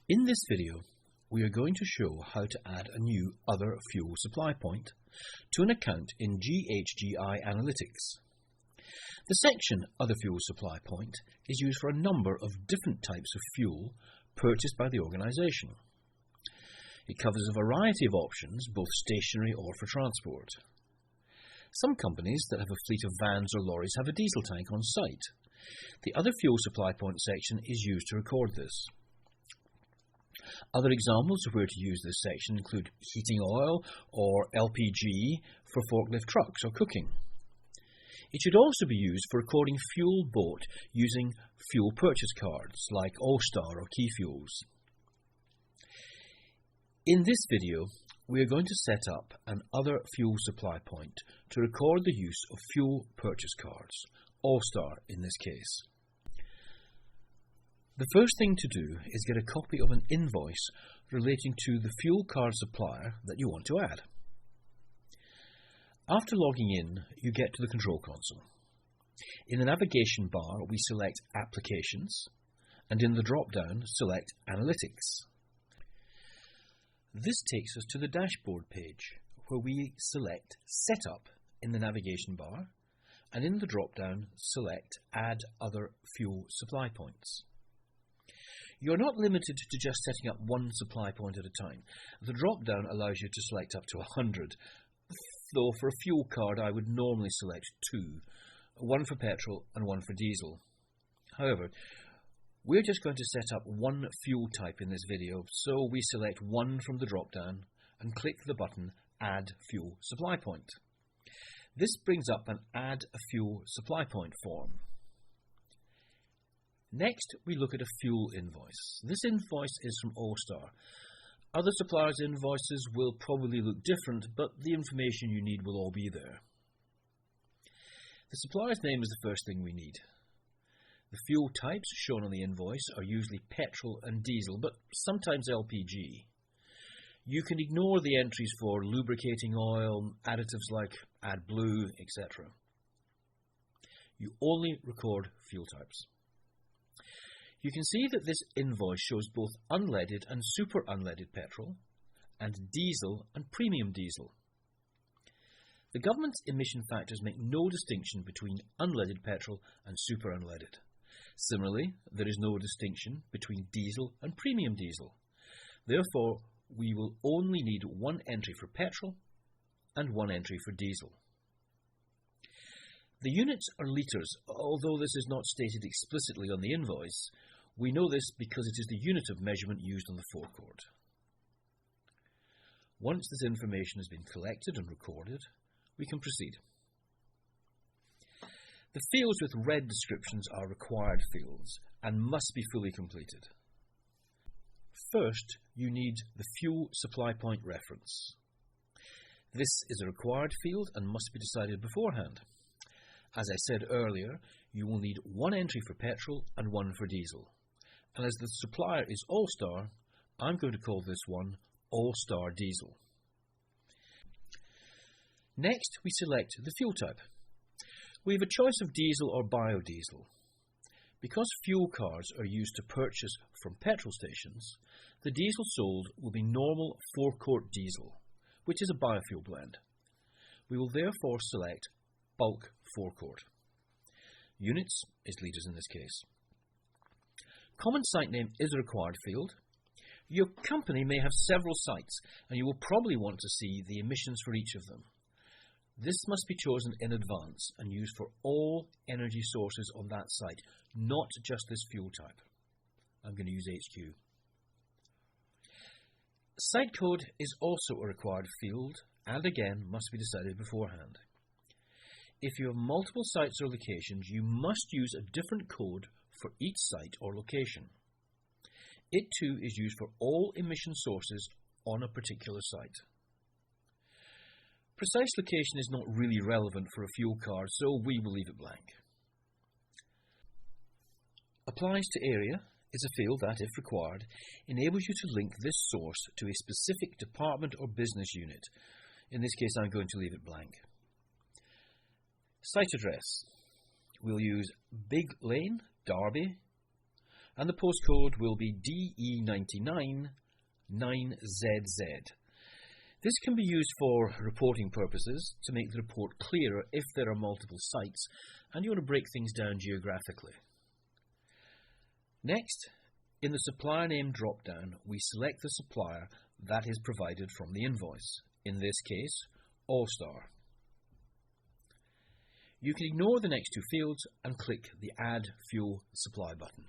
In this video, we are going to show how to add a new Other Fuel Supply Point to an account in GHGi Analytics. The section Other Fuel Supply Point is used for a number of different types of fuel purchased by the organisation. It covers a variety of options, both stationary or for transport. Some companies that have a fleet of vans or lorries have a diesel tank on site. The Other Fuel Supply Point section is used to record this. Other examples of where to use this section include heating oil or LPG for forklift trucks or cooking. It should also be used for recording fuel bought using fuel purchase cards like AllStar or Key Fuels. In this video, we are going to set up an Other Fuel Supply Point to record the use of fuel purchase cards, AllStar in this case. The first thing to do is get a copy of an invoice relating to the fuel card supplier that you want to add. After logging in, you get to the control console. In the navigation bar, we select Applications, and in the drop-down, select Analytics. This takes us to the dashboard page, where we select Setup in the navigation bar, and in the drop-down, select Add Other Fuel Supply Points. You're not limited to just setting up one supply point at a time. The drop-down allows you to select up to 100, though for a fuel card I would normally select two, one for petrol and one for diesel. However, we're just going to set up one fuel type in this video, so we select one from the drop-down and click the button Add Fuel Supply Point. This brings up an Add a Fuel Supply Point form. Next, we look at a fuel invoice. This invoice is from AllStar. Other suppliers' invoices will probably look different, but the information you need will all be there. The supplier's name is the first thing we need. The fuel types shown on the invoice are usually petrol and diesel, but sometimes LPG. You can ignore the entries for lubricating oil, additives like AdBlue, etc. You only record fuel types. You can see that this invoice shows both unleaded and super unleaded petrol, and diesel and premium diesel. The government's emission factors make no distinction between unleaded petrol and super unleaded. Similarly, there is no distinction between diesel and premium diesel. Therefore, we will only need one entry for petrol and one entry for diesel. The units are litres, although this is not stated explicitly on the invoice. We know this because it is the unit of measurement used on the forecourt. Once this information has been collected and recorded, we can proceed. The fields with red descriptions are required fields and must be fully completed. First, you need the fuel supply point reference. This is a required field and must be decided beforehand. As I said earlier, you will need one entry for petrol and one for diesel. And as the supplier is AllStar, I'm going to call this one AllStar Diesel. Next, we select the fuel type. We have a choice of diesel or biodiesel. Because fuel cards are used to purchase from petrol stations, the diesel sold will be normal forecourt diesel, which is a biofuel blend. We will therefore select bulk forecourt. Units is litres in this case. Common site name is a required field. Your company may have several sites, and you will probably want to see the emissions for each of them. This must be chosen in advance and used for all energy sources on that site, not just this fuel type. I'm going to use HQ. Site code is also a required field, and again must be decided beforehand. If you have multiple sites or locations, you must use a different code for each site or location. It too is used for all emission sources on a particular site. Precise location is not really relevant for a fuel card, so we will leave it blank. Applies to area is a field that, if required, enables you to link this source to a specific department or business unit. In this case, I'm going to leave it blank. Site address. We'll use Big Lane, Derby, and the postcode will be DE99-9ZZ. This can be used for reporting purposes to make the report clearer if there are multiple sites and you want to break things down geographically. Next, in the supplier name drop-down, we select the supplier that is provided from the invoice, in this case, AllStar. You can ignore the next two fields and click the Add Fuel Supply button.